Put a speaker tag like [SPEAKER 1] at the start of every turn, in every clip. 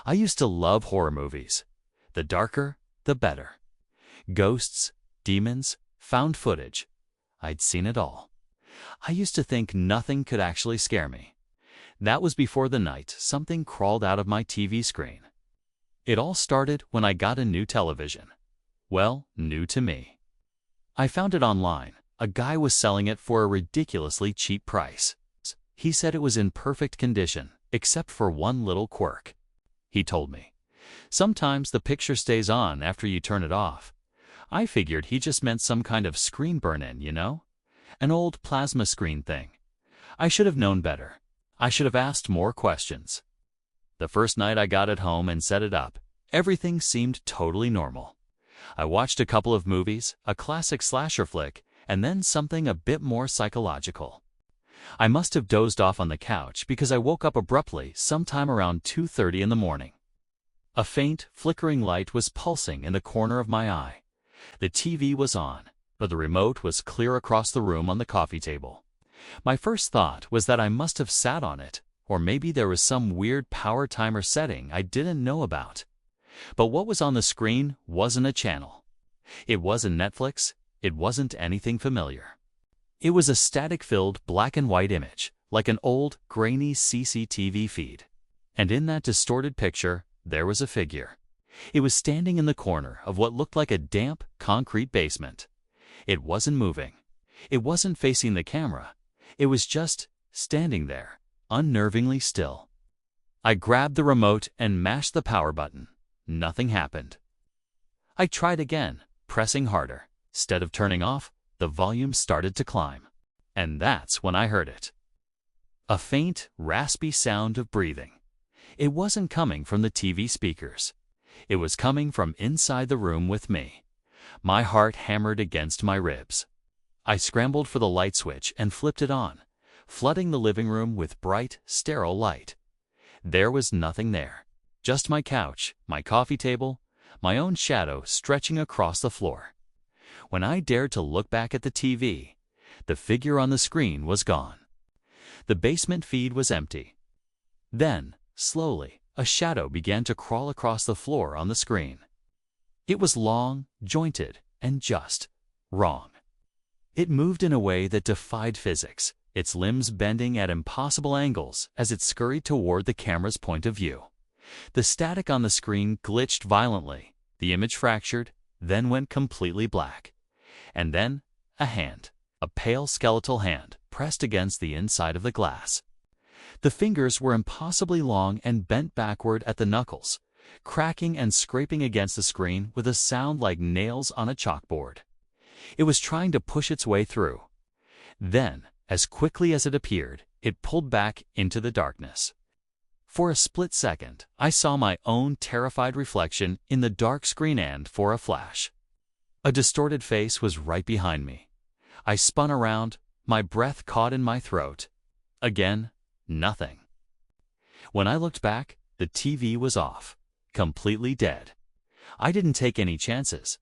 [SPEAKER 1] I used to love horror movies. The darker, the better. Ghosts, demons, found footage. I'd seen it all. I used to think nothing could actually scare me. That was before the night something crawled out of my TV screen. It all started when I got a new television. Well, new to me. I found it online. A guy was selling it for a ridiculously cheap price. He said it was in perfect condition, except for one little quirk. He told me, sometimes the picture stays on after you turn it off. I figured he just meant some kind of screen burn-in, you know? An old plasma screen thing. I should have known better. I should have asked more questions. The first night I got it home and set it up, everything seemed totally normal. I watched a couple of movies, a classic slasher flick, and then something a bit more psychological. I must have dozed off on the couch because I woke up abruptly sometime around 2:30 in the morning. A faint, flickering light was pulsing in the corner of my eye. The TV was on, but the remote was clear across the room on the coffee table. My first thought was that I must have sat on it, or maybe there was some weird power timer setting I didn't know about. But what was on the screen wasn't a channel. It wasn't Netflix. It wasn't anything familiar. It was a static-filled black and white image, like an old, grainy CCTV feed. And in that distorted picture, there was a figure. It was standing in the corner of what looked like a damp, concrete basement. It wasn't moving. It wasn't facing the camera. It was just standing there, unnervingly still. I grabbed the remote and mashed the power button. Nothing happened. I tried again, pressing harder. Instead of turning off, the volume started to climb. And that's when I heard it. A faint, raspy sound of breathing. It wasn't coming from the TV speakers. It was coming from inside the room with me. My heart hammered against my ribs. I scrambled for the light switch and flipped it on, flooding the living room with bright, sterile light. There was nothing there. Just my couch, my coffee table, my own shadow stretching across the floor. When I dared to look back at the TV, the figure on the screen was gone. The basement feed was empty. Then, slowly, a shadow began to crawl across the floor on the screen. It was long, jointed, and just wrong. It moved in a way that defied physics, its limbs bending at impossible angles as it scurried toward the camera's point of view. The static on the screen glitched violently, the image fractured, then went completely black. And then, a hand, a pale skeletal hand, pressed against the inside of the glass. The fingers were impossibly long and bent backward at the knuckles, cracking and scraping against the screen with a sound like nails on a chalkboard. It was trying to push its way through. Then, as quickly as it appeared, it pulled back into the darkness. For a split second, I saw my own terrified reflection in the dark screen, and for a flash, a distorted face was right behind me. I spun around, my breath caught in my throat. Again, nothing. When I looked back, the TV was off, completely dead. I didn't take any chances.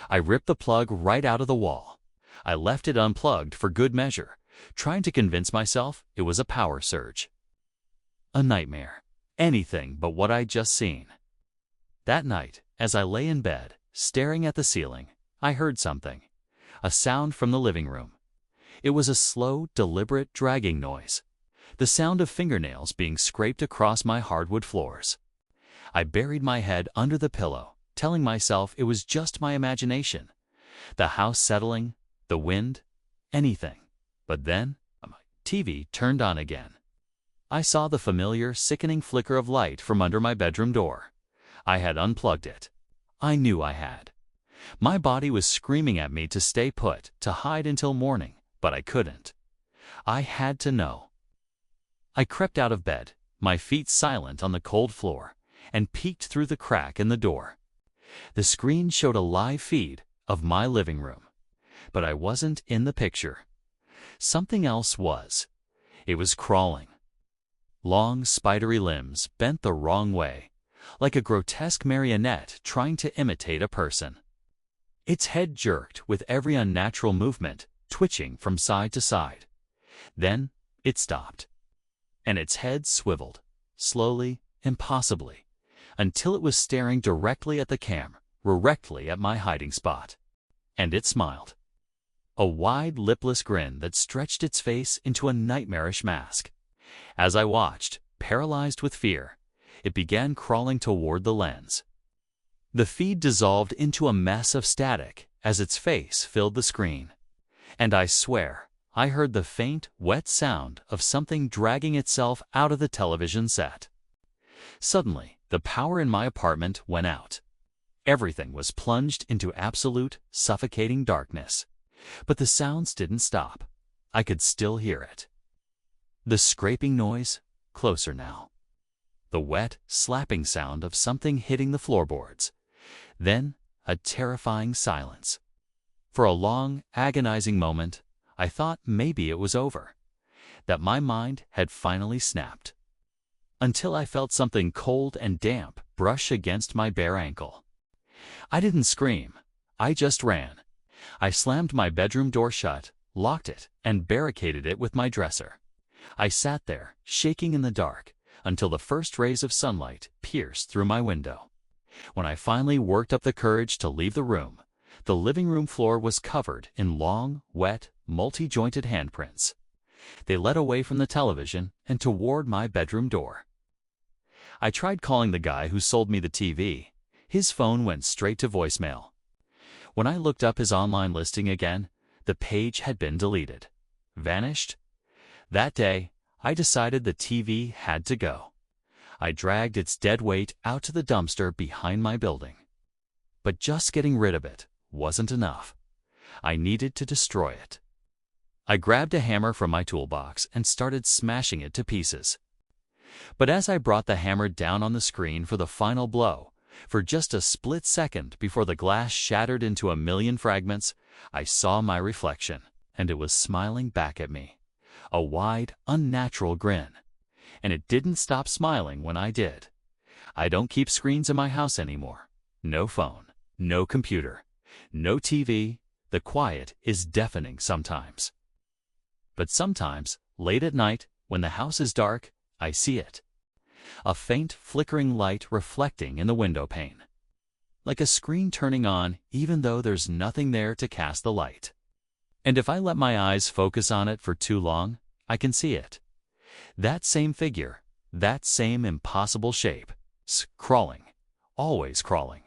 [SPEAKER 1] I ripped the plug right out of the wall. I left it unplugged for good measure, trying to convince myself it was a power surge. A nightmare. Anything but what I'd just seen. That night, as I lay in bed, staring at the ceiling, I heard something. A sound from the living room. It was a slow, deliberate dragging noise. The sound of fingernails being scraped across my hardwood floors. I buried my head under the pillow, telling myself it was just my imagination. The house settling, the wind, anything. But then, my TV turned on again. I saw the familiar, sickening flicker of light from under my bedroom door. I had unplugged it. I knew I had. My body was screaming at me to stay put, to hide until morning, but I couldn't. I had to know. I crept out of bed, my feet silent on the cold floor, and peeked through the crack in the door. The screen showed a live feed of my living room, but I wasn't in the picture. Something else was. It was crawling. Long, spidery limbs bent the wrong way, like a grotesque marionette trying to imitate a person. Its head jerked with every unnatural movement, twitching from side to side. Then it stopped, and its head swiveled, slowly, impossibly, until it was staring directly at the camera, directly at my hiding spot. And it smiled. A wide, lipless grin that stretched its face into a nightmarish mask. As I watched, paralyzed with fear, it began crawling toward the lens. The feed dissolved into a mess of static as its face filled the screen. And I swear, I heard the faint, wet sound of something dragging itself out of the television set. Suddenly, the power in my apartment went out. Everything was plunged into absolute, suffocating darkness. But the sounds didn't stop. I could still hear it. The scraping noise, closer now. The wet, slapping sound of something hitting the floorboards. Then, a terrifying silence. For a long, agonizing moment, I thought maybe it was over, that my mind had finally snapped. Until I felt something cold and damp brush against my bare ankle. I didn't scream. I just ran. I slammed my bedroom door shut, locked it, and barricaded it with my dresser. I sat there, shaking in the dark, until the first rays of sunlight pierced through my window. When I finally worked up the courage to leave the room, the living room floor was covered in long, wet, multi-jointed handprints. They led away from the television and toward my bedroom door. I tried calling the guy who sold me the TV. His phone went straight to voicemail. When I looked up his online listing again, the page had been deleted. Vanished. That day, I decided the TV had to go. I dragged its dead weight out to the dumpster behind my building. But just getting rid of it wasn't enough. I needed to destroy it. I grabbed a hammer from my toolbox and started smashing it to pieces. But as I brought the hammer down on the screen for the final blow, for just a split second before the glass shattered into a million fragments, I saw my reflection, and it was smiling back at me. A wide, unnatural grin. And it didn't stop smiling when I did. I don't keep screens in my house anymore. No phone, no computer, no TV. The quiet is deafening sometimes. But sometimes, late at night, when the house is dark, I see it. A faint, flickering light reflecting in the window pane. Like a screen turning on even though there's nothing there to cast the light. And if I let my eyes focus on it for too long, I can see it. That same figure, that same impossible shape, crawling, always crawling.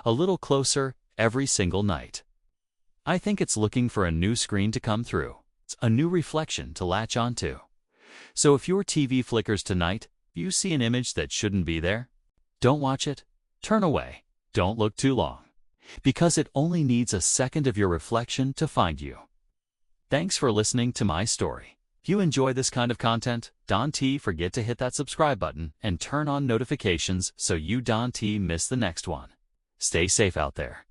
[SPEAKER 1] A little closer every single night. I think it's looking for a new screen to come through, a new reflection to latch onto. So if your TV flickers tonight, you see an image that shouldn't be there, don't watch it, turn away, don't look too long, because it only needs a second of your reflection to find you. Thanks for listening to my story. If you enjoy this kind of content, don't forget to hit that subscribe button and turn on notifications so you don't miss the next one. Stay safe out there.